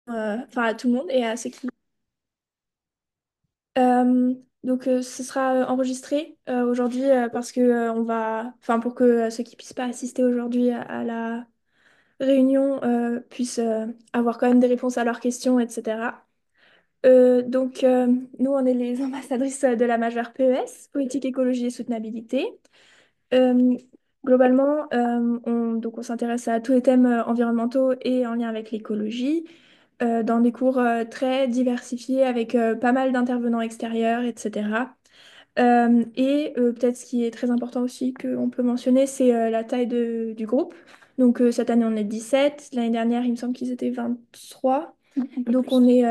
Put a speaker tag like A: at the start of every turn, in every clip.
A: enfin à tout le monde et à ceux qui. Euh, ce sera enregistré aujourd'hui parce que on va, enfin pour que ceux qui puissent pas assister aujourd'hui à la réunion puissent avoir quand même des réponses à leurs questions, etc. Nous, on est les ambassadrices de la majeure PES, politique, écologie et soutenabilité. Euh, Globalement, on s'intéresse à tous les thèmes environnementaux et en lien avec l'écologie, dans des cours très diversifiés avec pas mal d'intervenants extérieurs, etc. Peut-être ce qui est très important aussi qu'on peut mentionner, c'est la taille du groupe. Cette année, on est 17. L'année dernière, il me semble qu'ils étaient 23.
B: Un peu
A: Donc
B: plus.
A: on est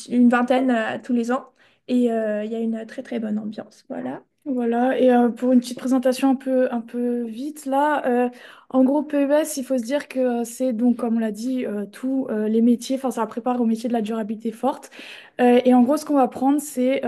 A: une vingtaine tous les ans. Il y a une très très bonne ambiance. Voilà.
B: Voilà, et pour une petite présentation un peu vite là, en gros PES, il faut se dire que c'est donc, comme on l'a dit, tous les métiers, enfin ça prépare au métier de la durabilité forte. Et en gros, ce qu'on va prendre, c'est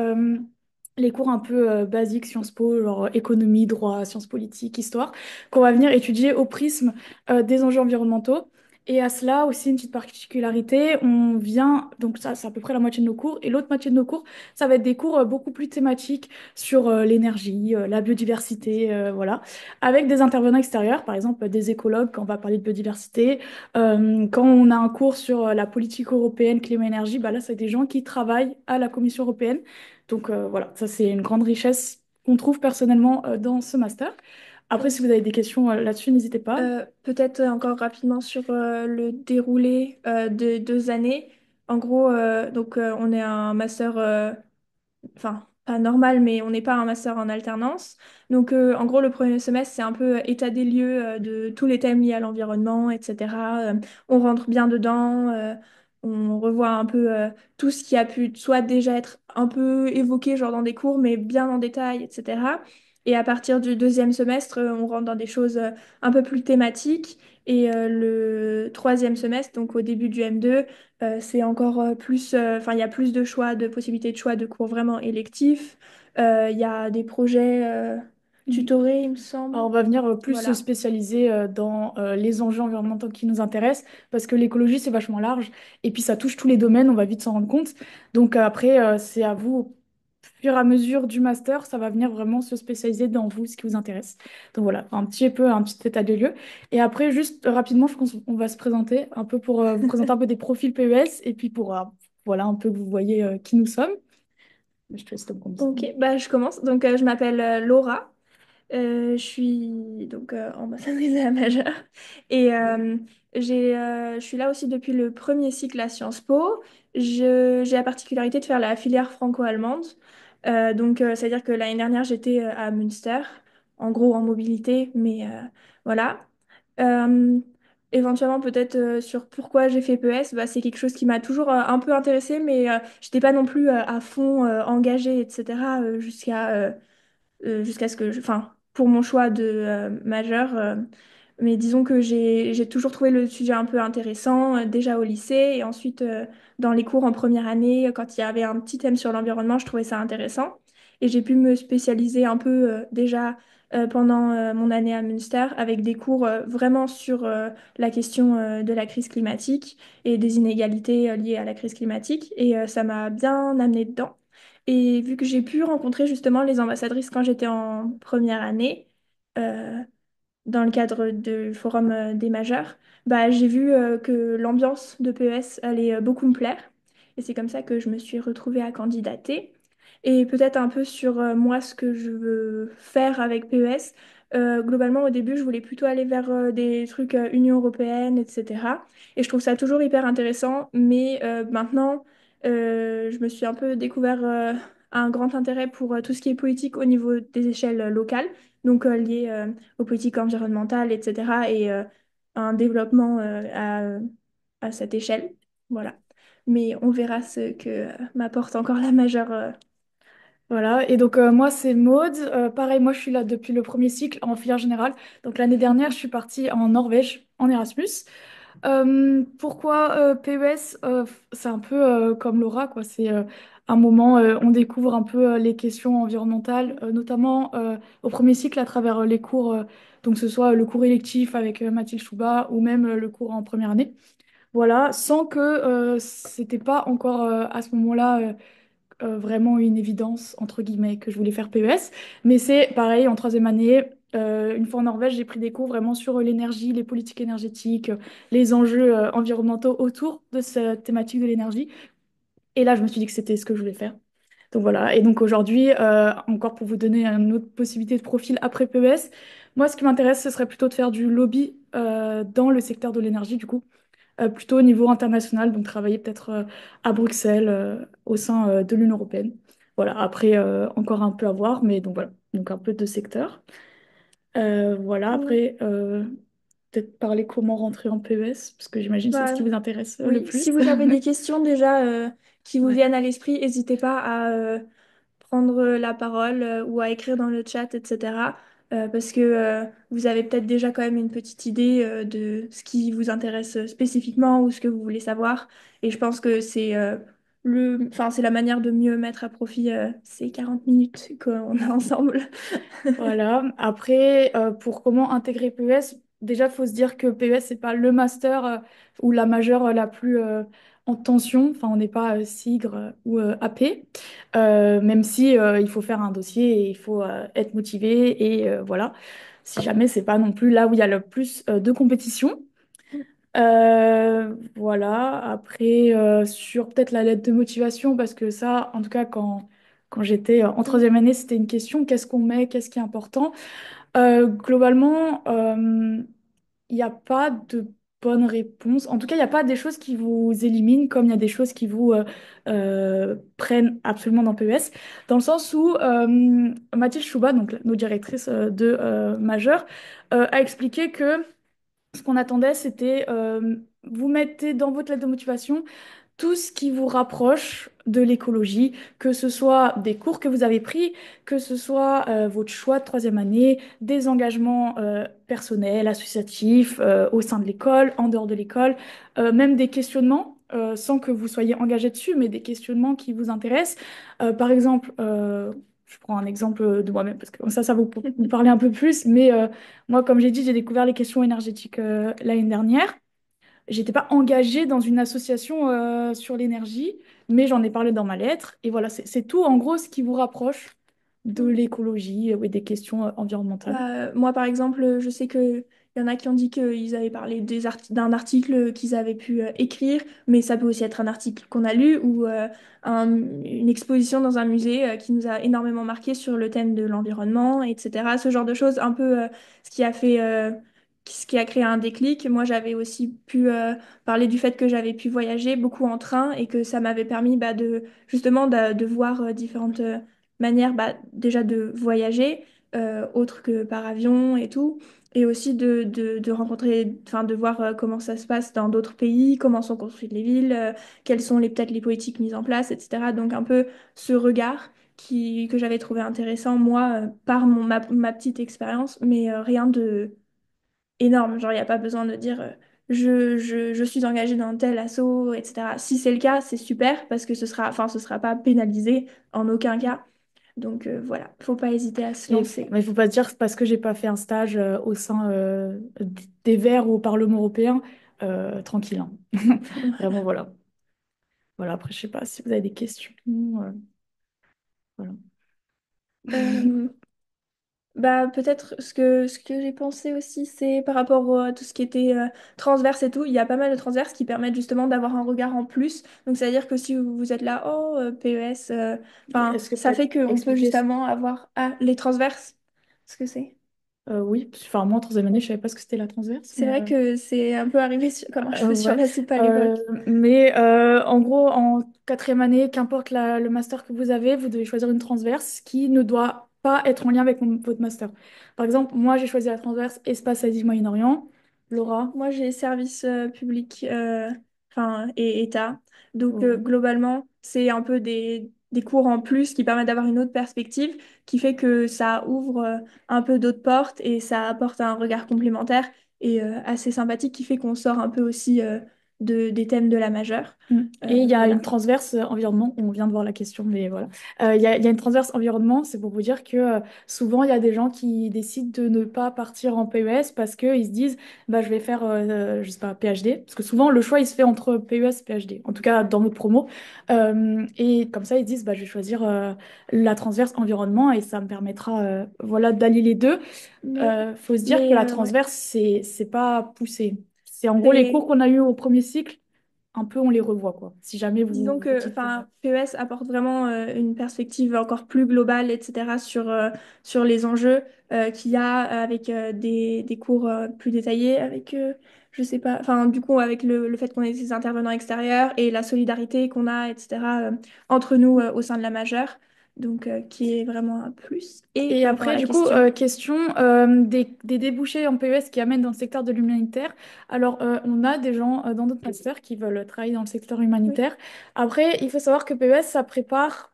B: les cours un peu basiques, Sciences Po, genre économie, droit, sciences politiques, histoire, qu'on va venir étudier au prisme des enjeux environnementaux. Et à cela aussi, une petite particularité, on vient, donc ça c'est à peu près la moitié de nos cours, et l'autre moitié de nos cours, ça va être des cours beaucoup plus thématiques sur l'énergie, la biodiversité, voilà, avec des intervenants extérieurs, par exemple des écologues quand on va parler de biodiversité. Quand on a un cours sur la politique européenne climat-énergie, bah là, c'est des gens qui travaillent à la Commission européenne. Donc voilà, ça c'est une grande richesse qu'on trouve personnellement dans ce master. Après, si vous avez des questions là-dessus, n'hésitez pas.
A: Peut-être encore rapidement sur le déroulé de 2 années. En gros, on est un master enfin, pas normal, mais on n'est pas un master en alternance. En gros, le premier semestre, c'est un peu état des lieux de tous les thèmes liés à l'environnement, etc. On rentre bien dedans, on revoit un peu tout ce qui a pu soit déjà être un peu évoqué, genre dans des cours, mais bien en détail, etc. Et à partir du deuxième semestre, on rentre dans des choses un peu plus thématiques. Le troisième semestre, donc au début du M2, c'est encore plus, enfin, il y a plus de choix, de possibilités de choix de cours vraiment électifs. Il y a des projets tutorés, il me
B: Alors,
A: semble.
B: on va venir plus se
A: Voilà.
B: spécialiser dans les enjeux environnementaux qui nous intéressent, parce que l'écologie, c'est vachement large, et puis ça touche tous les domaines, on va vite s'en rendre compte. Donc après, c'est à vous, au fur et à mesure du master, ça va venir vraiment se spécialiser dans vous, ce qui vous intéresse. Donc voilà, un petit état des lieux. Et après, juste rapidement, je pense qu'on va se présenter un peu pour vous présenter un peu des profils PES, et puis pour voilà, un peu que vous voyez qui nous sommes. Je te laisse te prononcer.
A: Ok, bah, je commence. Je m'appelle Laura. Je suis ambassadrice de la majeure. Et je suis là aussi depuis le premier cycle à Sciences Po. J'ai la particularité de faire la filière franco-allemande. C'est-à-dire que l'année dernière, j'étais à Münster, en gros en mobilité, mais voilà. Euh, Éventuellement, peut-être sur pourquoi j'ai fait PES, bah, c'est quelque chose qui m'a toujours un peu intéressée, mais je n'étais pas non plus à fond engagée, etc., jusqu'à ce que enfin, pour mon choix de majeur. Mais disons que j'ai toujours trouvé le sujet un peu intéressant, déjà au lycée, et ensuite dans les cours en première année, quand il y avait un petit thème sur l'environnement, je trouvais ça intéressant. Et j'ai pu me spécialiser un peu déjà pendant mon année à Münster avec des cours vraiment sur la question de la crise climatique et des inégalités liées à la crise climatique. Et ça m'a bien amené dedans. Et vu que j'ai pu rencontrer justement les ambassadrices quand j'étais en première année, euh, dans le cadre du forum des majeurs, bah, j'ai vu que l'ambiance de PES allait beaucoup me plaire. Et c'est comme ça que je me suis retrouvée à candidater. Et peut-être un peu sur moi, ce que je veux faire avec PES. Globalement, au début, je voulais plutôt aller vers des trucs Union européenne, etc. Et je trouve ça toujours hyper intéressant. Mais maintenant, je me suis un peu découvert un grand intérêt pour tout ce qui est politique au niveau des échelles locales, lié aux politiques environnementales, etc. Et un développement à cette échelle. Voilà. Mais on verra ce que m'apporte encore la majeure.
B: Voilà, et donc moi c'est Maude. Pareil, moi je suis là depuis le premier cycle en filière générale. Donc l'année dernière, je suis partie en Norvège en Erasmus. Pourquoi PES? C'est un peu comme Laura, quoi. C'est un moment, on découvre un peu les questions environnementales, notamment au premier cycle à travers les cours, donc que ce soit le cours électif avec Mathilde Chouba ou même le cours en première année. Voilà, sans que c'était pas encore à ce moment-là vraiment une évidence, entre guillemets, que je voulais faire PES. Mais c'est pareil, en troisième année, une fois en Norvège, j'ai pris des cours vraiment sur l'énergie, les politiques énergétiques, les enjeux environnementaux autour de cette thématique de l'énergie. Et là, je me suis dit que c'était ce que je voulais faire. Donc voilà, et donc aujourd'hui, encore pour vous donner une autre possibilité de profil après PES, moi, ce qui m'intéresse, ce serait plutôt de faire du lobby dans le secteur de l'énergie, du coup plutôt au niveau international, donc travailler peut-être à Bruxelles, au sein de l'Union européenne. Voilà, après, encore un peu à voir, mais donc voilà, donc un peu de secteur. Voilà,
A: Ouais.
B: après, peut-être parler comment rentrer en PES, parce que j'imagine que c'est ce
A: Bah,
B: qui vous intéresse le
A: oui, si
B: plus.
A: vous avez des questions déjà qui vous
B: Ouais.
A: viennent à l'esprit, n'hésitez pas à prendre la parole ou à écrire dans le chat, etc. Parce que vous avez peut-être déjà quand même une petite idée de ce qui vous intéresse spécifiquement ou ce que vous voulez savoir. Et je pense que c'est enfin, c'est la manière de mieux mettre à profit ces 40 minutes qu'on a ensemble.
B: Voilà. Après, pour comment intégrer PES, déjà, il faut se dire que PES, c'est pas le master ou la majeure la plus en tension. Enfin, on n'est pas SIGRE ou AP. Même si il faut faire un dossier et il faut être motivé. Et voilà. Si jamais, c'est pas non plus là où il y a le plus de compétition. Voilà. Après, sur peut-être la lettre de motivation, parce que ça, en tout cas, quand j'étais en troisième année, c'était une question, qu'est-ce qu'on met, qu'est-ce qui est important? Globalement, il n'y a pas de bonne réponse. En tout cas, il n'y a pas des choses qui vous éliminent comme il y a des choses qui vous prennent absolument dans PES. Dans le sens où Mathilde Chouba, donc nos directrices de majeur, a expliqué que ce qu'on attendait, c'était vous mettez dans votre lettre de motivation tout ce qui vous rapproche de l'écologie, que ce soit des cours que vous avez pris, que ce soit votre choix de troisième année, des engagements personnels, associatifs, au sein de l'école, en dehors de l'école, même des questionnements, sans que vous soyez engagé dessus, mais des questionnements qui vous intéressent. Par exemple, je prends un exemple de moi-même, parce que comme ça vous parler un peu plus, mais moi, comme j'ai dit, j'ai découvert les questions énergétiques l'année dernière. J'étais pas engagée dans une association sur l'énergie, mais j'en ai parlé dans ma lettre. Et voilà, c'est tout en gros ce qui vous rapproche de l'écologie et des questions environnementales.
A: Moi, par exemple, je sais qu'il y en a qui ont dit qu'ils avaient parlé d'un article qu'ils avaient pu écrire, mais ça peut aussi être un article qu'on a lu ou une exposition dans un musée qui nous a énormément marqué sur le thème de l'environnement, etc. Ce genre de choses, un peu ce qui a fait, ce qui a créé un déclic. Moi, j'avais aussi pu parler du fait que j'avais pu voyager beaucoup en train et que ça m'avait permis bah, de justement de voir différentes manières bah, déjà de voyager autre que par avion et tout. Et aussi de rencontrer, enfin de voir comment ça se passe dans d'autres pays, comment sont construites les villes, quelles sont peut-être les politiques mises en place, etc. Donc un peu ce regard que j'avais trouvé intéressant, moi, par ma petite expérience, mais rien de énorme. Genre, il n'y a pas besoin de dire je suis engagée dans tel assaut, etc. Si c'est le cas, c'est super parce que ce sera pas pénalisé en aucun cas. Donc voilà, faut pas hésiter à se lancer.
B: Mais il faut pas se dire que c'est parce que j'ai pas fait un stage au sein des Verts au Parlement européen, tranquille, hein. Vraiment, voilà. Voilà, après, je sais pas si vous avez des questions. Voilà.
A: Euh, Bah, peut-être ce que j'ai pensé aussi, c'est par rapport à tout ce qui était transverse et tout, il y a pas mal de transverses qui permettent justement d'avoir un regard en plus. Donc, c'est-à-dire que si vous êtes là, oh, PES, enfin,
B: Est-ce que tu
A: ça
B: as
A: fait qu'on peut
B: expliqué
A: justement avoir ah, les transverses. Ce que c'est.
B: Oui, enfin, moi, en troisième année, je savais pas ce que c'était la transverse,
A: C'est
B: mais
A: vrai que c'est un peu arrivé comme un cheveu sur
B: ouais.
A: la soupe à l'époque.
B: Mais en gros, en quatrième année, qu'importe le master que vous avez, vous devez choisir une transverse qui ne doit pas être en lien avec votre master. Par exemple, moi, j'ai choisi la transverse Espace Asie Moyen-Orient. Laura,
A: Moi, j'ai service public enfin, et État. Donc,
B: oui.
A: globalement, c'est un peu des cours en plus qui permettent d'avoir une autre perspective, qui fait que ça ouvre un peu d'autres portes et ça apporte un regard complémentaire et assez sympathique qui fait qu'on sort un peu aussi. des thèmes de la majeure.
B: Mm. Et il y a une
A: Voilà.
B: transverse environnement, on vient de voir la question, mais voilà. Il y a une transverse environnement, c'est pour vous dire que souvent il y a des gens qui décident de ne pas partir en PES parce qu'ils se disent bah, je vais faire, je sais pas, PhD. Parce que souvent le choix il se fait entre PES et PhD, en tout cas dans notre promo. Et comme ça ils se disent bah, je vais choisir la transverse environnement et ça me permettra voilà, d'allier les deux.
A: Mais,
B: Faut se dire que
A: mais
B: la
A: ouais.
B: transverse, c'est pas poussé. C'est en gros les cours
A: C'est
B: qu'on a eu au premier cycle un peu on les revoit, quoi. Si jamais
A: Disons
B: vous
A: que
B: dites...
A: PES apporte vraiment une perspective encore plus globale, etc., sur les enjeux qu'il y a avec des cours plus détaillés, avec, je sais pas, enfin, du coup, avec le fait qu'on ait des intervenants extérieurs et la solidarité qu'on a, etc., entre nous au sein de la majeure, donc qui est vraiment un plus. Et
B: Et
A: par rapport à
B: après,
A: la
B: du coup,
A: question,
B: question des débouchés en PES qui amènent dans le secteur de l'humanitaire. Alors, on a des gens dans d'autres masters qui veulent travailler dans le secteur
A: oui,
B: humanitaire. Après, il faut savoir que PES, ça prépare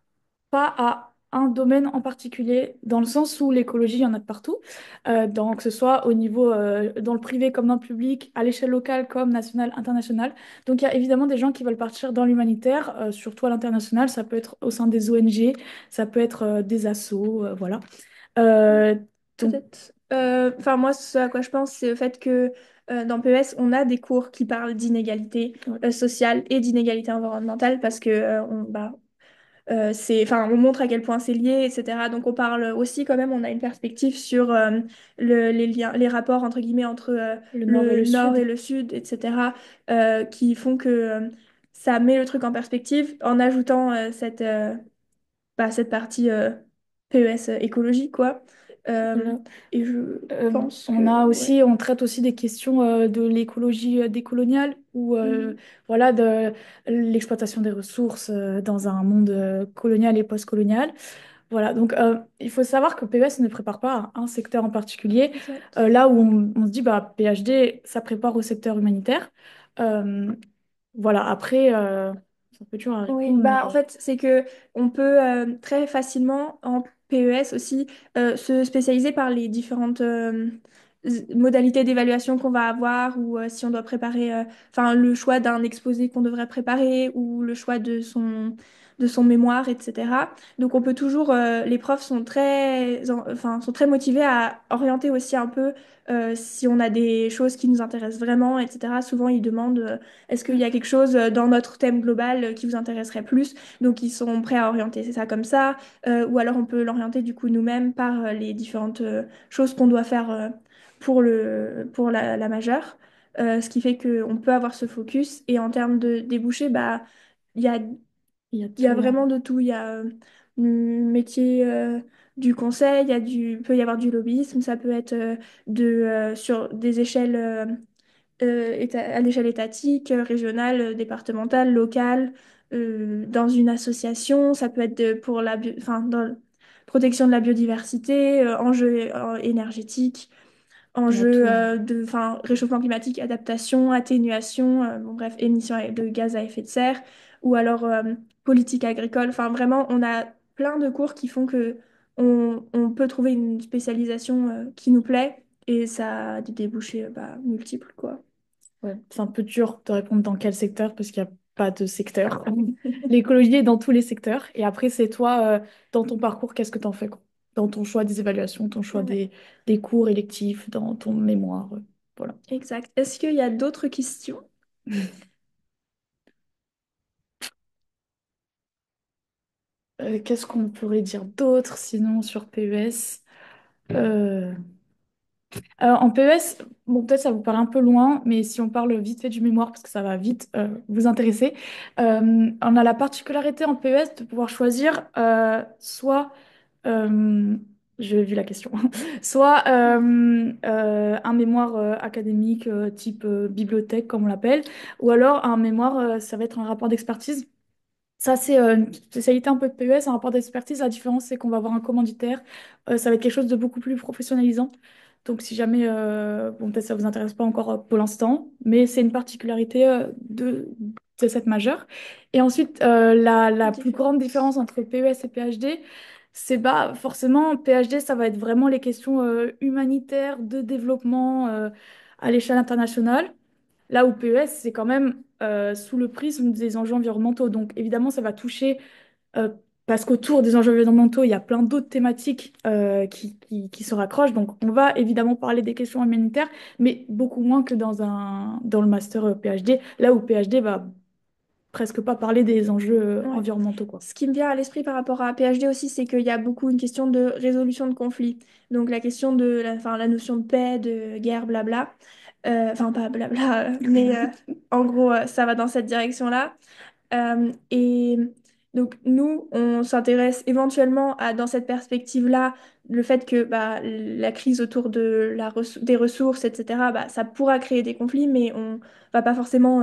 B: pas à un domaine en particulier, dans le sens où l'écologie, il y en a de partout, que ce soit au niveau dans le privé comme dans le public, à l'échelle locale comme nationale, internationale. Donc il y a évidemment des gens qui veulent partir dans l'humanitaire, surtout à l'international, ça peut être au sein des ONG, ça peut être des assos, voilà. Euh, donc,
A: peut-être. Enfin, moi, ce à quoi je pense, c'est le fait que dans PES, on a des cours qui parlent d'inégalité
B: ouais,
A: sociale et d'inégalité environnementale parce que enfin, on montre à quel point c'est lié, etc. Donc, on parle aussi quand même, on a une perspective sur les liens, les rapports entre guillemets entre
B: le nord et
A: le
B: le
A: nord et
B: sud.
A: le sud, etc. Qui font que ça met le truc en perspective en ajoutant cette partie PES écologie, quoi. Euh,
B: Voilà.
A: et je pense que, ouais.
B: On traite aussi des questions de l'écologie décoloniale ou
A: Mhm.
B: voilà, de l'exploitation des ressources dans un monde colonial et post-colonial. Voilà, donc il faut savoir que PES ne prépare pas à un secteur en particulier.
A: Exact.
B: Là où on se dit, bah, PhD, ça prépare au secteur humanitaire. Euh, voilà, après, c'est un peu dur à
A: Oui,
B: répondre,
A: bah en
B: mais
A: fait, c'est que on peut très facilement en PES aussi se spécialiser par les différentes modalités d'évaluation qu'on va avoir ou si on doit préparer enfin le choix d'un exposé qu'on devrait préparer ou le choix de son mémoire, etc. Donc on peut toujours les profs sont enfin sont très motivés à orienter aussi un peu si on a des choses qui nous intéressent vraiment, etc. Souvent ils demandent est-ce qu'il y a quelque chose dans notre thème global qui vous intéresserait plus? Donc, ils sont prêts à orienter ça comme ça. Ou alors, on peut l'orienter du coup nous-mêmes par les différentes choses qu'on doit faire pour la majeure. Ce qui fait qu'on peut avoir ce focus. Et en termes de débouchés, bah, il y a,
B: il y a
A: il y a
B: tout, hein.
A: vraiment de tout. Il y a métier du conseil, peut y avoir du lobbyisme, ça peut être sur des échelles à l'échelle étatique, régionale, départementale, locale, dans une association. Ça peut être pour enfin, dans la protection de la biodiversité, enjeux énergétiques,
B: Il y a
A: enjeux
B: tout, hein.
A: enfin, réchauffement climatique, adaptation, atténuation, bon, bref, émissions de gaz à effet de serre, ou alors politique agricole. Enfin, vraiment, on a plein de cours qui font que on peut trouver une spécialisation qui nous plaît. Et ça a des débouchés multiples, quoi.
B: Ouais, c'est un peu dur de répondre dans quel secteur parce qu'il n'y a pas de secteur. L'écologie est dans tous les secteurs. Et après, c'est toi, dans ton parcours, qu'est-ce que tu en fais, quoi. Dans ton choix des évaluations, ton choix
A: Ouais,
B: des cours électifs, dans ton mémoire. Voilà.
A: exact. Est-ce qu'il y a d'autres questions?
B: Qu'est-ce qu'on pourrait dire d'autre sinon sur PES? En PES, bon, peut-être ça vous paraît un peu loin, mais si on parle vite fait du mémoire, parce que ça va vite vous intéresser, on a la particularité en PES de pouvoir choisir soit, euh, j'ai vu la question, soit un mémoire académique type bibliothèque, comme on l'appelle, ou alors un mémoire, ça va être un rapport d'expertise. Ça, c'est une spécialité un peu de PES, un rapport d'expertise. La différence, c'est qu'on va avoir un commanditaire. Ça va être quelque chose de beaucoup plus professionnalisant. Donc, si jamais, bon, peut-être ça vous intéresse pas encore pour l'instant, mais c'est une particularité de cette majeure. Et ensuite, la plus grande différence
A: Différence.
B: entre PES et PhD, c'est bah, forcément, PhD, ça va être vraiment les questions humanitaires, de développement à l'échelle internationale. Là où PES, c'est quand même sous le prisme des enjeux environnementaux. Donc évidemment, ça va toucher, euh, parce qu'autour des enjeux environnementaux, il y a plein d'autres thématiques qui se raccrochent. Donc on va évidemment parler des questions humanitaires, mais beaucoup moins que dans le master PhD, là où PhD va presque pas parler des enjeux
A: Ouais.
B: environnementaux, quoi.
A: Ce qui me vient à l'esprit par rapport à PhD aussi, c'est qu'il y a beaucoup une question de résolution de conflits. Donc la question de enfin, la notion de paix, de guerre, blabla. Enfin, pas blabla, mais en gros, ça va dans cette direction-là. Et donc, nous, on s'intéresse éventuellement à, dans cette perspective-là, le fait que bah, la crise autour de des ressources, etc., bah, ça pourra créer des conflits, mais on va pas forcément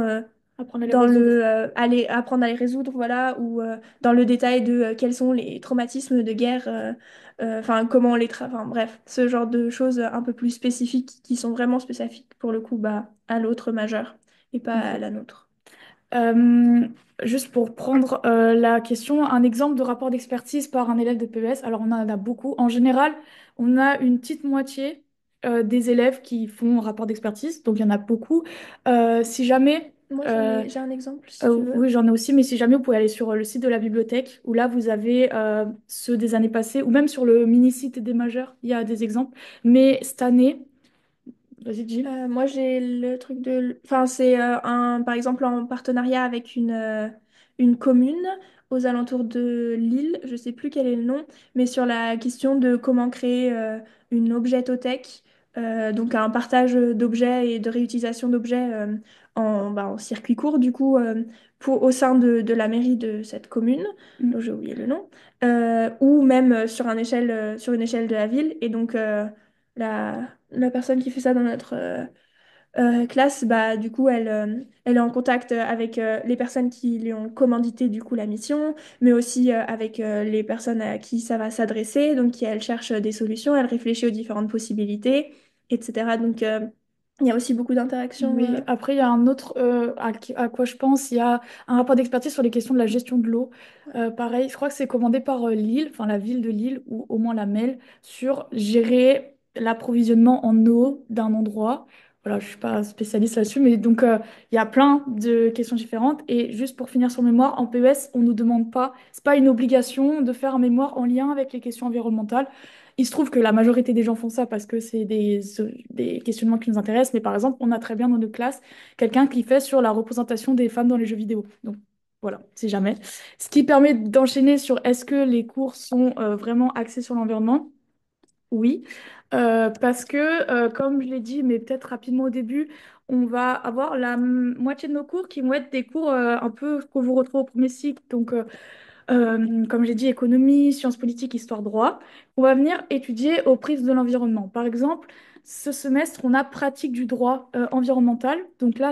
B: Apprendre à les résoudre.
A: aller apprendre à les résoudre, voilà, ou dans le détail de quels sont les traumatismes de guerre, enfin, comment on les enfin, bref, ce genre de choses un peu plus spécifiques qui sont vraiment spécifiques pour le coup bah, à l'autre majeur et pas à
B: Ok.
A: la nôtre.
B: Euh, Juste pour prendre la question, un exemple de rapport d'expertise par un élève de PES. Alors, on en a beaucoup. En général, on a une petite moitié des élèves qui font un rapport d'expertise. Donc, il y en a beaucoup. Si jamais,
A: Moi,
B: euh,
A: j'ai un exemple, si tu veux.
B: oui, j'en ai aussi, mais si jamais vous pouvez aller sur le site de la bibliothèque, où là, vous avez ceux des années passées, ou même sur le mini-site des majeurs, il y a des exemples. Mais cette année, vas-y, Gilles.
A: Moi, j'ai le truc de... Enfin, c'est par exemple, en partenariat avec une commune aux alentours de Lille, je sais plus quel est le nom, mais sur la question de comment créer une objetothèque, donc un partage d'objets et de réutilisation d'objets en circuit court, du coup, au sein de la mairie de cette commune,
B: Mm.
A: dont j'ai oublié le nom, ou même sur une échelle de la ville. Et donc, la personne qui fait ça dans notre classe, bah, du coup, elle est en contact avec les personnes qui lui ont commandité du coup la mission, mais aussi avec les personnes à qui ça va s'adresser. Donc, elle cherche des solutions, elle réfléchit aux différentes possibilités, etc. Donc, il y a aussi beaucoup d'interactions.
B: Oui, après, il y a un autre à quoi je pense. Il y a un rapport d'expertise sur les questions de la gestion de l'eau.
A: Ouais.
B: Pareil, je crois que c'est commandé par Lille, enfin la ville de Lille, ou au moins la MEL, sur gérer l'approvisionnement en eau d'un endroit. Voilà, je ne suis pas spécialiste là-dessus, mais donc il y a plein de questions différentes. Et juste pour finir sur mémoire, en PES, on ne nous demande pas, c'est pas une obligation de faire un mémoire en lien avec les questions environnementales. Il se trouve que la majorité des gens font ça parce que c'est des questionnements qui nous intéressent, mais par exemple, on a très bien dans notre classe quelqu'un qui fait sur la représentation des femmes dans les jeux vidéo. Donc voilà, si jamais. Ce qui permet d'enchaîner sur est-ce que les cours sont vraiment axés sur l'environnement? Oui. Parce que, comme je l'ai dit, mais peut-être rapidement au début, on va avoir la moitié de nos cours qui vont être des cours un peu qu'on vous retrouve au premier cycle. Donc, comme j'ai dit, économie, sciences politiques, histoire, droit. On va venir étudier au prisme de l'environnement. Par exemple, ce semestre, on a pratique du droit environnemental. Donc là,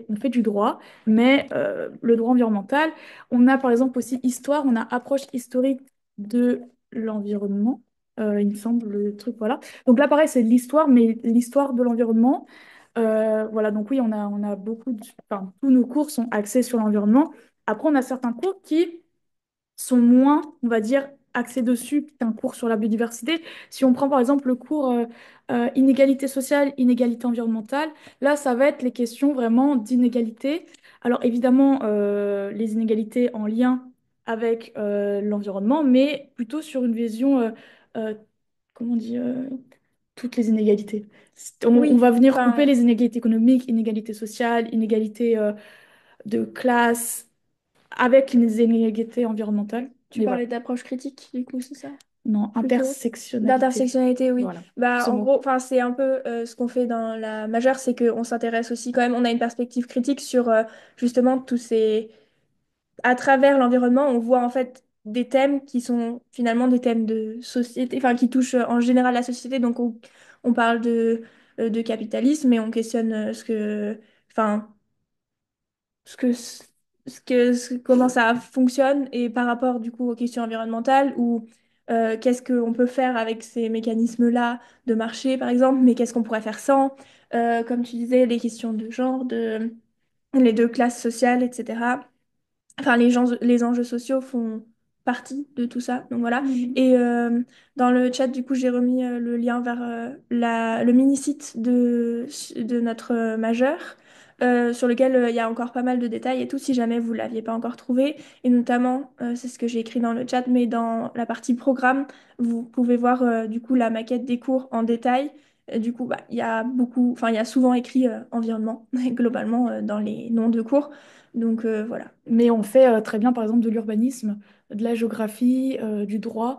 B: on fait du droit, mais le droit environnemental. On a par exemple aussi histoire, on a approche historique de l'environnement. Il me semble, le truc, voilà. Donc là, pareil, c'est l'histoire, mais l'histoire de l'environnement. Voilà, donc oui, on a enfin, tous nos cours sont axés sur l'environnement. Après, on a certains cours qui sont moins, on va dire, axés dessus qu'un cours sur la biodiversité. Si on prend par exemple le cours inégalité sociale, inégalité environnementale, là, ça va être les questions vraiment d'inégalité. Alors évidemment, les inégalités en lien avec l'environnement, mais plutôt sur une vision, euh, comment on dit, toutes les inégalités. On
A: Oui,
B: va venir couper
A: enfin,
B: les inégalités économiques, inégalités sociales, inégalités de classe, avec les inégalités environnementales.
A: tu
B: Mais voilà,
A: parlais d'approche critique, du coup, c'est ça?
B: non,
A: Plutôt.
B: intersectionnalité.
A: D'intersectionnalité, oui.
B: Voilà,
A: Bah,
B: ce
A: en
B: mot.
A: gros, enfin, c'est un peu ce qu'on fait dans la majeure, c'est qu'on s'intéresse aussi quand même, on a une perspective critique sur justement tous ces... À travers l'environnement, on voit en fait des thèmes qui sont finalement des thèmes de société, enfin, qui touchent en général la société. Donc, on parle de capitalisme et on questionne enfin, ce que, comment ça fonctionne et par rapport du coup aux questions environnementales ou qu'est-ce qu'on peut faire avec ces mécanismes-là de marché par exemple, mais qu'est-ce qu'on pourrait faire sans, comme tu disais, les questions de genre, les deux classes sociales, etc. Enfin, les enjeux sociaux font partie de tout ça, donc voilà.
B: Mhm.
A: Et dans le chat, du coup, j'ai remis le lien vers le mini-site de notre majeur. sur lequel il y a encore pas mal de détails et tout, si jamais vous ne l'aviez pas encore trouvé. Et notamment, c'est ce que j'ai écrit dans le chat, mais dans la partie programme, vous pouvez voir du coup la maquette des cours en détail. Du coup, bah, il y a beaucoup, enfin, il y a souvent écrit environnement, globalement, dans les noms de cours. Donc voilà.
B: Mais on fait très bien, par exemple, de l'urbanisme, de la géographie, du droit.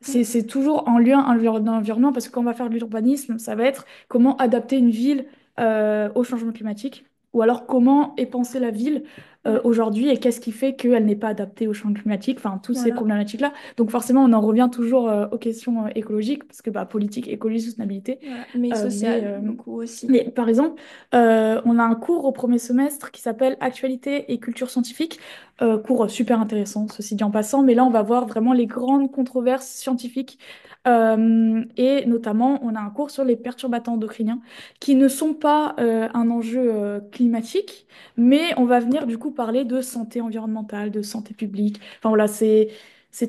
A: Ouais,
B: C'est toujours en lien environnement, parce que quand on va faire de l'urbanisme, ça va être comment adapter une ville au changement climatique, ou alors comment est pensée la ville
A: ouais,
B: aujourd'hui et qu'est-ce qui fait qu'elle n'est pas adaptée au changement climatique, enfin, toutes ces
A: voilà.
B: problématiques-là. Donc forcément, on en revient toujours aux questions écologiques, parce que bah, politique, écologie, soutenabilité.
A: Voilà. Mais
B: Euh, mais,
A: social,
B: euh,
A: beaucoup aussi.
B: mais par exemple, on a un cours au premier semestre qui s'appelle Actualité et culture scientifique, cours super intéressant, ceci dit en passant, mais là on va voir vraiment les grandes controverses scientifiques. Et notamment, on a un cours sur les perturbateurs endocriniens qui ne sont pas un enjeu climatique, mais on va venir du coup parler de santé environnementale, de santé publique. Enfin voilà, c'est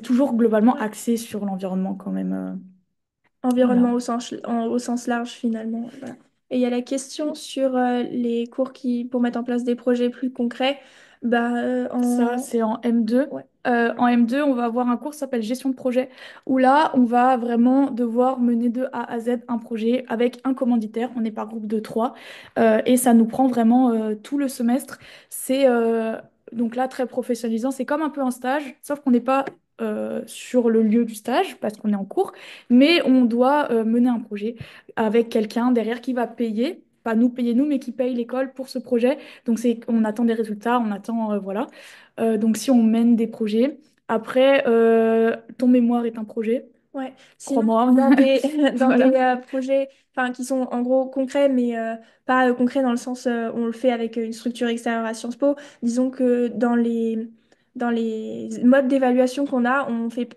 B: toujours globalement
A: Ouais.
B: axé sur l'environnement quand même. Voilà.
A: Environnement au sens large finalement. Voilà. Et il y a la question sur les cours qui, pour mettre en place des projets plus concrets. Bah,
B: Ça, c'est en M2.
A: ouais,
B: En M2, on va avoir un cours qui s'appelle Gestion de projet, où là, on va vraiment devoir mener de A à Z un projet avec un commanditaire. On est par groupe de trois. Et ça nous prend vraiment tout le semestre. C'est donc là très professionnalisant. C'est comme un peu un stage, sauf qu'on n'est pas sur le lieu du stage parce qu'on est en cours, mais on doit mener un projet avec quelqu'un derrière qui va payer. Pas nous payer nous, mais qui paye l'école pour ce projet. Donc on attend des résultats, on attend voilà. Donc si on mène des projets, après ton mémoire est un projet,
A: ouais. Sinon,
B: crois-moi.
A: dans des, dans des
B: Voilà.
A: projets enfin, qui sont en gros concrets, mais pas concrets dans le sens on le fait avec une structure extérieure à Sciences Po, disons que dans les modes d'évaluation qu'on a, on fait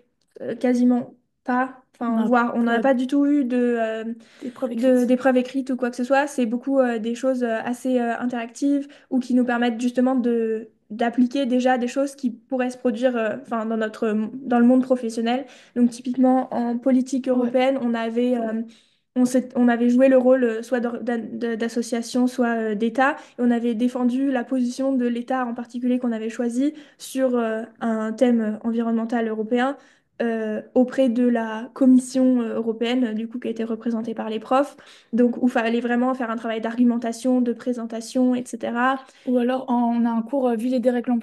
A: quasiment pas,
B: On
A: enfin,
B: n'a
A: voire on n'a
B: pas
A: pas du tout eu
B: d'épreuve écrite.
A: d'épreuves écrites ou quoi que ce soit. C'est beaucoup des choses assez interactives ou qui nous permettent justement d'appliquer déjà des choses qui pourraient se produire enfin, dans le monde professionnel. Donc typiquement en politique
B: Ouais.
A: européenne, on avait joué le rôle soit d'association, soit d'État, et on avait défendu la position de l'État en particulier qu'on avait choisi sur un thème environnemental européen auprès de la Commission européenne, du coup, qui a été représentée par les profs. Donc, où il fallait vraiment faire un travail d'argumentation, de présentation, etc.
B: Ou alors on a un cours ville et dérèglement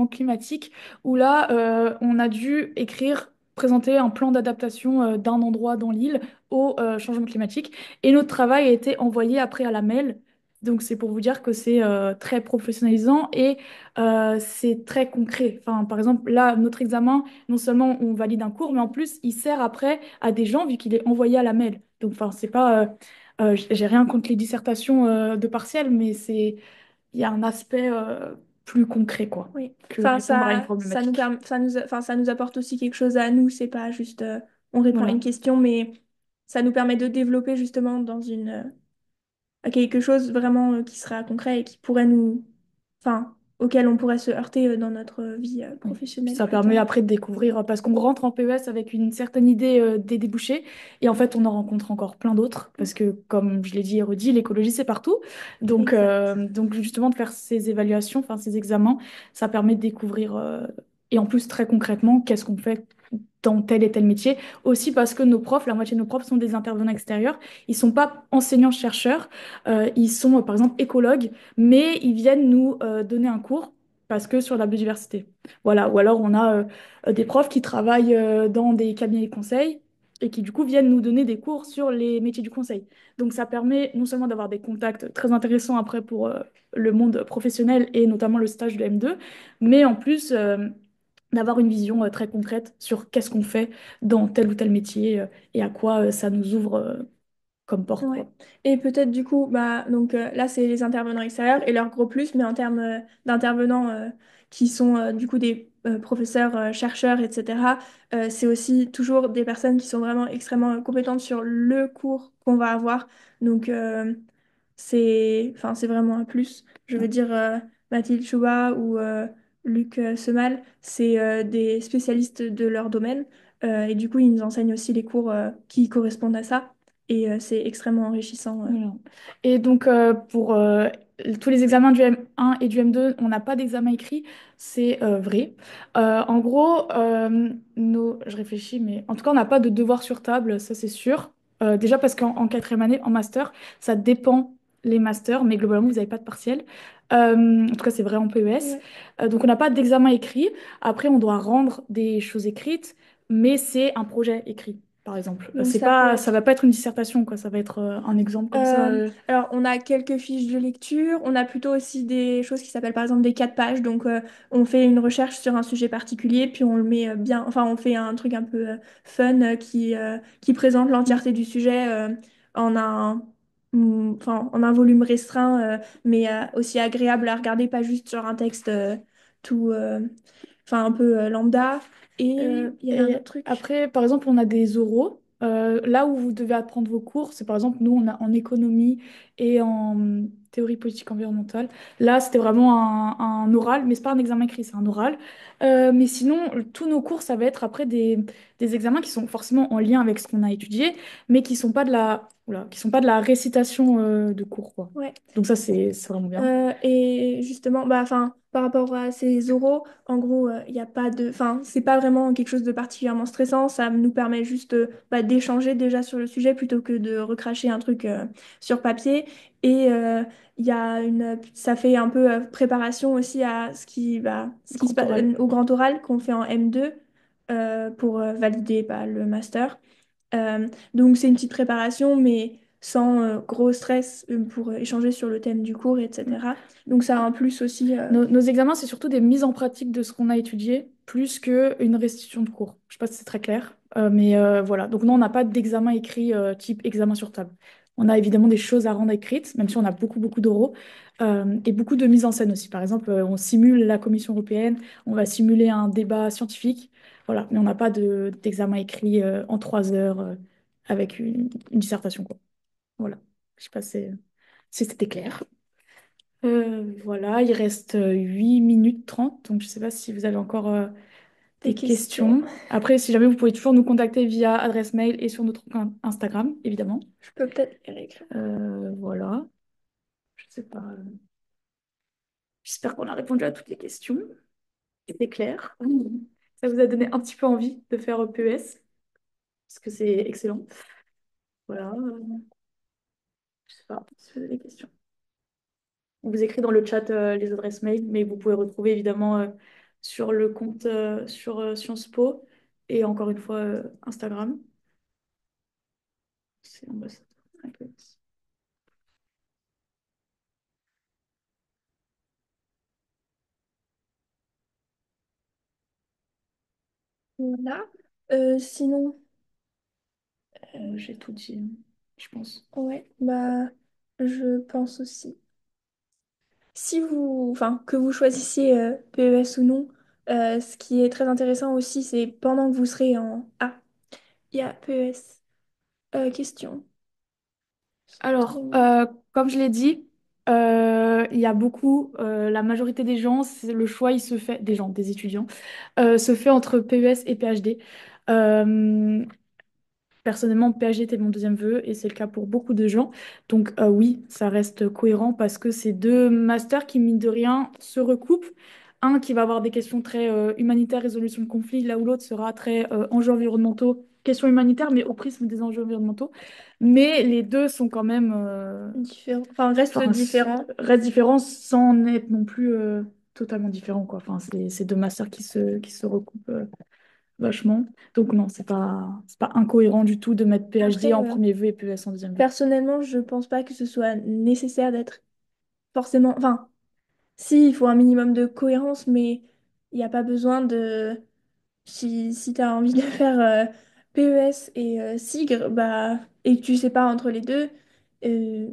B: climatique où là on a dû écrire, présenter un plan d'adaptation d'un endroit dans l'île au changement climatique. Et notre travail a été envoyé après à la mail. Donc c'est pour vous dire que c'est très professionnalisant et c'est très concret. Enfin, par exemple, là, notre examen, non seulement on valide un cours, mais en plus il sert après à des gens vu qu'il est envoyé à la mail. Donc enfin, c'est pas... j'ai rien contre les dissertations de partiel, mais il y a un aspect plus concret, quoi,
A: Oui.
B: que
A: Enfin,
B: répondre à une problématique.
A: enfin, ça nous apporte aussi quelque chose à nous. C'est pas juste on répond à une
B: Voilà.
A: question, mais ça nous permet de développer justement quelque chose vraiment qui sera concret et qui pourrait enfin, auquel on pourrait se heurter dans notre vie
B: Oui. Puis
A: professionnelle
B: ça
A: plus
B: permet
A: tard.
B: après de découvrir, parce qu'on rentre en PES avec une certaine idée des débouchés, et en fait on en rencontre encore plein d'autres, parce que comme je l'ai dit et redit, l'écologie c'est partout.
A: Exact.
B: Donc justement de faire ces évaluations, enfin ces examens, ça permet de découvrir, et en plus très concrètement, qu'est-ce qu'on fait dans tel et tel métier. Aussi parce que nos profs, la moitié de nos profs sont des intervenants extérieurs, ils sont pas enseignants-chercheurs, ils sont par exemple écologues, mais ils viennent nous donner un cours parce que sur la biodiversité. Voilà, ou alors on a des profs qui travaillent dans des cabinets de conseil et qui du coup viennent nous donner des cours sur les métiers du conseil. Donc ça permet non seulement d'avoir des contacts très intéressants après pour le monde professionnel et notamment le stage de M2, mais en plus d'avoir une vision très concrète sur qu'est-ce qu'on fait dans tel ou tel métier et à quoi ça nous ouvre comme porte,
A: Ouais.
B: quoi.
A: Et peut-être du coup, bah, donc là, c'est les intervenants extérieurs et leur gros plus, mais en termes d'intervenants qui sont du coup des professeurs, chercheurs, etc., c'est aussi toujours des personnes qui sont vraiment extrêmement compétentes sur le cours qu'on va avoir. Donc, enfin, c'est vraiment un plus. Je veux
B: Ouais.
A: dire, Mathilde Chouba ou Luc Semal, c'est des spécialistes de leur domaine et du coup, ils nous enseignent aussi les cours qui correspondent à ça. et c'est extrêmement enrichissant.
B: Voilà. Et donc, pour tous les examens du M1 et du M2, on n'a pas d'examen écrit, c'est vrai. En gros, je réfléchis, mais en tout cas, on n'a pas de devoir sur table, ça c'est sûr. Déjà parce qu'en quatrième année, en master, ça dépend les masters, mais globalement, vous n'avez pas de partiel. En tout cas, c'est vrai en PES.
A: Ouais.
B: Donc, on n'a pas d'examen écrit. Après, on doit rendre des choses écrites, mais c'est un projet écrit, par exemple.
A: Donc
B: C'est
A: ça peut
B: pas, ça va
A: être.
B: pas être une dissertation, quoi. Ça va être un exemple comme ça.
A: Euh, alors, on a quelques fiches de lecture. On a plutôt aussi des choses qui s'appellent par exemple des 4 pages. Donc, on fait une recherche sur un sujet particulier, puis on le met bien. Enfin, on fait un truc un peu fun qui présente l'entièreté du sujet en en un volume restreint, mais aussi agréable à regarder, pas juste sur un texte tout, enfin, un peu lambda. Et il y avait un
B: Et
A: autre truc.
B: après, par exemple, on a des oraux. Là où vous devez apprendre vos cours, c'est par exemple, nous, on a en économie et en théorie politique environnementale. Là, c'était vraiment un oral, mais c'est pas un examen écrit, c'est un oral. Mais sinon, tous nos cours, ça va être après des examens qui sont forcément en lien avec ce qu'on a étudié, mais qui sont pas de la, oula, qui sont pas de la récitation de cours, quoi.
A: Ouais.
B: Donc ça, c'est vraiment bien.
A: Et justement, bah, enfin, par rapport à ces oraux, en gros, il n'y a pas de, enfin, c'est pas vraiment quelque chose de particulièrement stressant. Ça nous permet juste bah, d'échanger déjà sur le sujet plutôt que de recracher un truc sur papier. Et ça fait un peu préparation aussi à ce qui se
B: Grand
A: passe
B: oral.
A: au grand oral qu'on fait en M2 pour valider bah, le master. Donc c'est une petite préparation, mais sans gros stress pour échanger sur le thème du cours, etc. Donc ça a un plus aussi.
B: Nos examens, c'est surtout des mises en pratique de ce qu'on a étudié, plus qu'une restitution de cours. Je sais pas si c'est très clair, mais voilà. Donc non, on n'a pas d'examen écrit type examen sur table. On a évidemment des choses à rendre écrites, même si on a beaucoup, beaucoup d'oraux, et beaucoup de mise en scène aussi. Par exemple, on simule la Commission européenne, on va simuler un débat scientifique, voilà. Mais on n'a pas d'examen écrit en 3 heures avec une dissertation, quoi. Voilà. Je sais pas si c'était clair. Voilà, il reste 8 minutes 30, donc je ne sais pas si vous avez encore
A: Des
B: des
A: questions.
B: questions. Après, si jamais vous pouvez toujours nous contacter via adresse mail et sur notre compte Instagram, évidemment.
A: Je peux peut-être les réécrire.
B: Voilà, je sais pas. J'espère qu'on a répondu à toutes les questions. C'était clair. Ça vous a donné un petit peu envie de faire PES, parce que c'est excellent. Voilà, je sais pas si vous avez des questions. On vous écrit dans le chat les adresses mail, mais vous pouvez retrouver évidemment sur le compte sur Sciences Po et encore une fois Instagram. C'est ambassadeur.
A: Voilà. Sinon,
B: J'ai tout dit, hein, je pense.
A: ouais, bah, je pense aussi. Si vous, enfin, que vous choisissiez PES ou non, ce qui est très intéressant aussi, c'est pendant que vous serez en... Ah, il y a PES. Question.
B: Alors,
A: Excusez-moi.
B: comme je l'ai dit, il y a beaucoup, la majorité des gens, le choix, il se fait, des gens, des étudiants, se fait entre PES et PhD. Euh, Personnellement, PhD était mon deuxième vœu et c'est le cas pour beaucoup de gens. Donc oui, ça reste cohérent parce que c'est deux masters qui, mine de rien, se recoupent. Un qui va avoir des questions très humanitaires, résolution de conflits, là où l'autre sera très enjeux environnementaux, questions humanitaires, mais au prisme des enjeux environnementaux. Mais les deux sont quand même,
A: Différent. Enfin, reste
B: enfin,
A: différent.
B: restent différents sans être non plus totalement différents, quoi. Enfin, c'est deux masters qui se recoupent. Vachement. Donc non, c'est pas incohérent du tout de mettre PhD
A: Après,
B: en premier vœu et PES en deuxième vœu.
A: personnellement, je pense pas que ce soit nécessaire d'être forcément. Enfin, si, il faut un minimum de cohérence, mais il n'y a pas besoin de. Si tu as envie de faire PES et SIGRE, bah, et que tu sais pas entre les deux, euh,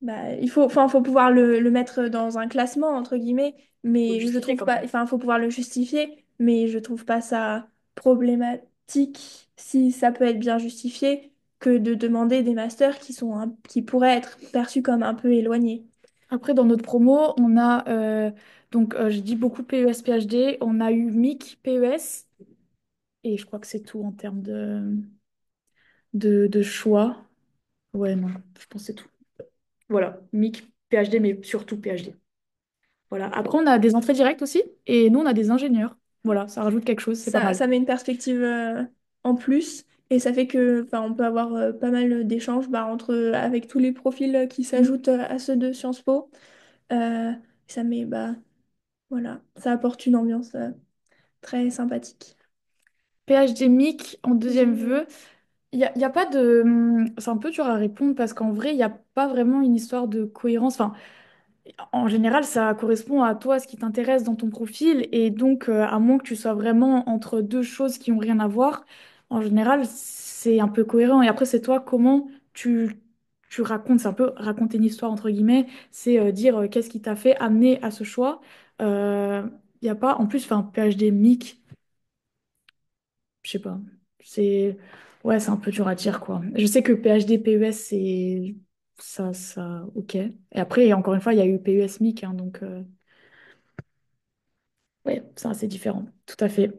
A: bah, faut pouvoir le mettre dans un classement, entre guillemets,
B: Faut le
A: mais je
B: justifier
A: trouve
B: quand
A: pas,
B: même.
A: enfin, faut pouvoir le justifier, mais je trouve pas ça problématique, si ça peut être bien justifié, que de demander des masters qui pourraient être perçus comme un peu éloignés.
B: Après, dans notre promo, on a, donc j'ai dit beaucoup PES, PhD, on a eu MIC, PES, et je crois que c'est tout en termes de choix. Ouais, non, je pense que c'est tout. Voilà, MIC, PhD, mais surtout PhD. Voilà. Après, on a des entrées directes aussi, et nous, on a des ingénieurs. Voilà, ça rajoute quelque chose, c'est pas mal.
A: Ça met une perspective en plus et ça fait que, enfin, on peut avoir pas mal d'échanges bah, avec tous les profils qui
B: Mm.
A: s'ajoutent à ceux de Sciences Po. Euh, Ça met, bah, voilà, ça apporte une ambiance très sympathique.
B: PhD MIC en deuxième
A: Deuxième vœu.
B: vœu, il y a pas de... C'est un peu dur à répondre parce qu'en vrai, il n'y a pas vraiment une histoire de cohérence. Enfin, en général, ça correspond à toi, ce qui t'intéresse dans ton profil. Et donc, à moins que tu sois vraiment entre deux choses qui n'ont rien à voir, en général, c'est un peu cohérent. Et après, c'est toi, comment tu racontes. C'est un peu raconter une histoire, entre guillemets. C'est dire qu'est-ce qui t'a fait amener à ce choix. Il y a pas... En plus, enfin, PhD MIC, je sais pas. C'est... Ouais, c'est un peu dur à dire, quoi. Je sais que PhD, PES, c'est... Ça, ok. Et après, encore une fois, il y a eu PES MIC, hein, donc... Oui, ça, c'est différent, tout à fait.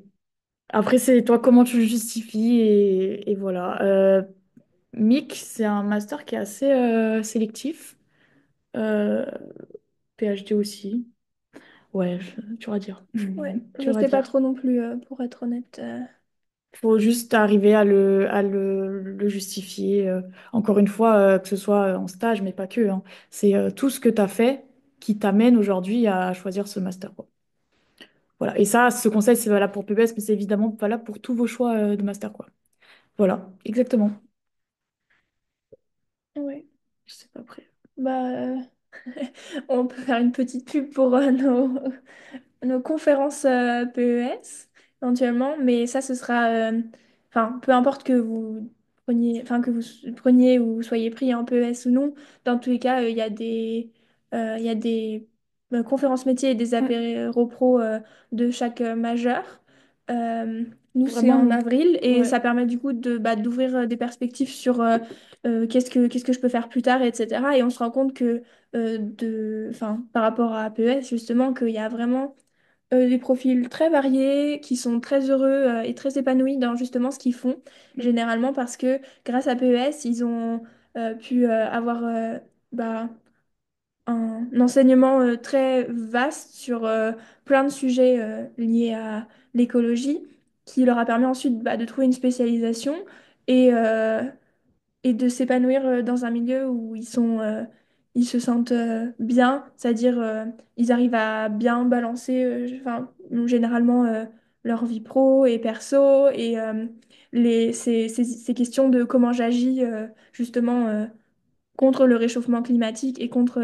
B: Après, c'est toi comment tu le justifies et voilà. MIC, c'est un master qui est assez sélectif. Euh, PhD aussi. Ouais, tu vas dire.
A: Ouais,
B: Tu
A: je
B: vas
A: sais pas
B: dire.
A: trop non plus, pour être honnête.
B: Faut juste arriver le justifier. Encore une fois, que ce soit en stage, mais pas que, hein. C'est tout ce que tu as fait qui t'amène aujourd'hui à choisir ce master, quoi. Voilà. Et ça, ce conseil, c'est valable pour PBS, mais c'est évidemment valable pour tous vos choix de master, quoi. Voilà, exactement.
A: Ouais.
B: Je sais pas après.
A: Bah, on peut faire une petite pub pour nos conférences PES éventuellement, mais ça ce sera, enfin peu importe que vous preniez, enfin que vous preniez ou soyez pris en PES ou non, dans tous les cas il y a des conférences métiers et des
B: Ouais,
A: apéros pro de chaque majeur. Euh, Nous c'est en
B: vraiment,
A: avril et
B: ouais.
A: ça permet du coup de d'ouvrir des perspectives sur qu'est-ce que je peux faire plus tard, etc. Et on se rend compte que enfin, par rapport à APES, justement, qu'il y a vraiment des profils très variés, qui sont très heureux et très épanouis dans justement ce qu'ils font, généralement parce que grâce à PES, ils ont pu avoir bah, un enseignement très vaste sur plein de sujets liés à l'écologie, qui leur a permis ensuite bah, de trouver une spécialisation. Et, et de s'épanouir dans un milieu où ils se sentent bien, c'est-à-dire ils arrivent à bien balancer enfin, généralement leur vie pro et perso et ces questions de comment j'agis justement contre le réchauffement climatique et contre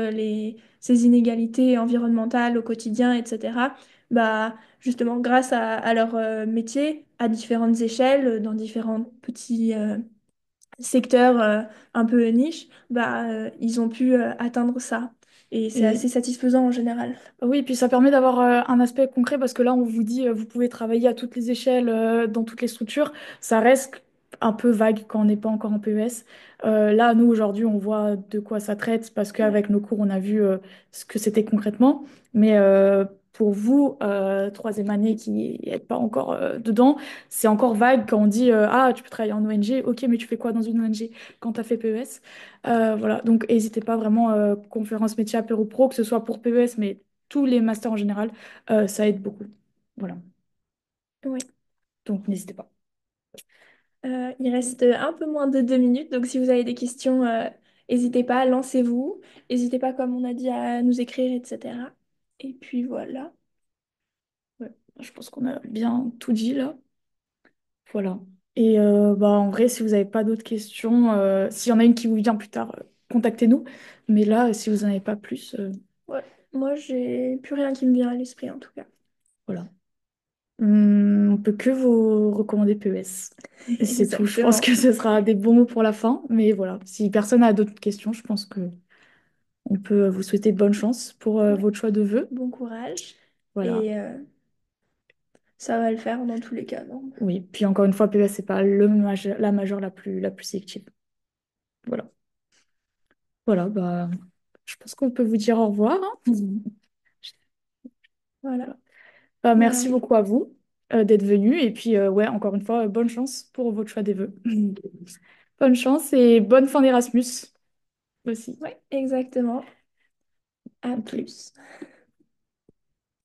A: ces inégalités environnementales au quotidien, etc. Bah, justement, grâce à leur métier, à différentes échelles, dans différents petits secteur un peu niche, bah, ils ont pu atteindre ça. Et c'est
B: Et
A: assez satisfaisant en général.
B: oui, puis ça permet d'avoir un aspect concret parce que là, on vous dit, vous pouvez travailler à toutes les échelles, dans toutes les structures. Ça reste un peu vague quand on n'est pas encore en PES. Là, nous, aujourd'hui, on voit de quoi ça traite parce
A: Ouais.
B: qu'avec nos cours, on a vu ce que c'était concrètement. Mais pour vous, troisième année qui n'êtes pas encore dedans, c'est encore vague quand on dit, ah, tu peux travailler en ONG. Ok, mais tu fais quoi dans une ONG quand tu as fait PES? Voilà, donc n'hésitez pas vraiment, conférence métier apéro pro, que ce soit pour PES, mais tous les masters en général, ça aide beaucoup. Voilà,
A: Oui.
B: donc n'hésitez pas.
A: Il reste un peu moins de 2 minutes, donc si vous avez des questions, n'hésitez pas, lancez-vous. N'hésitez pas, comme on a dit, à nous écrire, etc. Et puis voilà.
B: Ouais, je pense qu'on a bien tout dit là. Voilà. Et bah, en vrai, si vous n'avez pas d'autres questions, s'il y en a une qui vous vient plus tard, contactez-nous. Mais là, si vous n'en avez pas plus,
A: Ouais. Moi, j'ai plus rien qui me vient à l'esprit en tout cas.
B: voilà. On peut que vous recommander PES. Et c'est tout. Je pense
A: Exactement.
B: que ce sera des bons mots pour la fin. Mais voilà, si personne n'a d'autres questions, je pense que on peut vous souhaiter bonne chance pour
A: Ouais.
B: votre choix de vœux.
A: Bon courage.
B: Voilà.
A: Et ça va le faire dans tous les cas, non?
B: Oui. Puis encore une fois, PES, c'est pas la majeure la plus sélective. Voilà. Voilà, bah, je pense qu'on peut vous dire au revoir, hein.
A: Voilà.
B: Voilà. Bah,
A: Bah
B: merci
A: oui.
B: beaucoup à vous d'être venu. Et puis, ouais, encore une fois, bonne chance pour votre choix des vœux. Bonne chance et bonne fin d'Erasmus aussi.
A: Ouais, exactement. À
B: Ok.
A: plus.